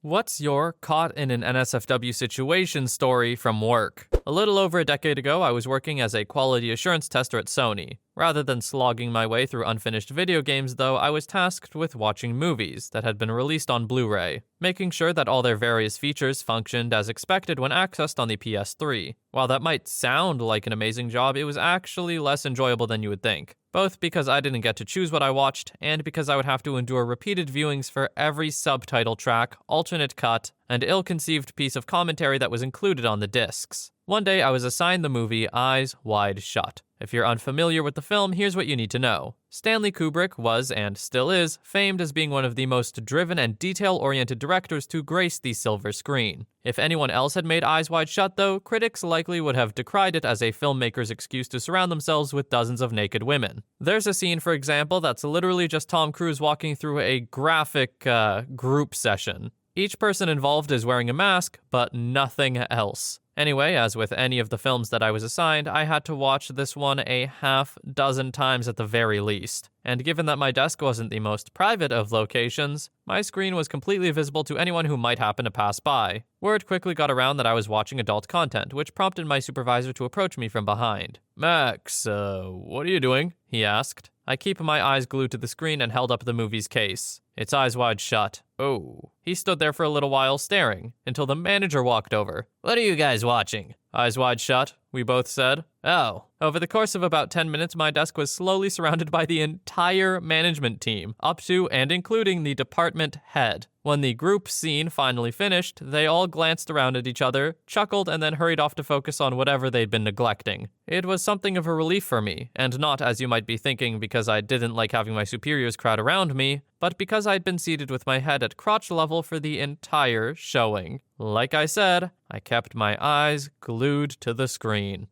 What's your caught in an NSFW situation story from work? A little over a decade ago, I was working as a quality assurance tester at Sony. Rather than slogging my way through unfinished video games, though, I was tasked with watching movies that had been released on Blu-ray, making sure that all their various features functioned as expected when accessed on the PS3. While that might sound like an amazing job, it was actually less enjoyable than you would think. Both because I didn't get to choose what I watched, and because I would have to endure repeated viewings for every subtitle track, alternate cut, and ill-conceived piece of commentary that was included on the discs. One day, I was assigned the movie Eyes Wide Shut. If you're unfamiliar with the film, here's what you need to know. Stanley Kubrick was, and still is, famed as being one of the most driven and detail-oriented directors to grace the silver screen. If anyone else had made Eyes Wide Shut, though, critics likely would have decried it as a filmmaker's excuse to surround themselves with dozens of naked women. There's a scene, for example, that's literally just Tom Cruise walking through a graphic group session. Each person involved is wearing a mask, but nothing else. Anyway, as with any of the films that I was assigned, I had to watch this one a half dozen times at the very least. And given that my desk wasn't the most private of locations, my screen was completely visible to anyone who might happen to pass by. Word quickly got around that I was watching adult content, which prompted my supervisor to approach me from behind. "Max, what are you doing?" he asked. I keep my eyes glued to the screen and held up the movie's case. "It's Eyes Wide Shut." "Oh." He stood there for a little while staring, until the manager walked over. "What are you guys watching?" "Eyes Wide Shut," we both said. "Oh." Over the course of about 10 minutes, my desk was slowly surrounded by the entire management team, up to and including the department head. When the group scene finally finished, they all glanced around at each other, chuckled, and then hurried off to focus on whatever they'd been neglecting. It was something of a relief for me, and not, as you might be thinking, because I didn't like having my superiors crowd around me, but because I'd been seated with my head at crotch level for the entire showing. Like I said, I kept my eyes glued to the screen.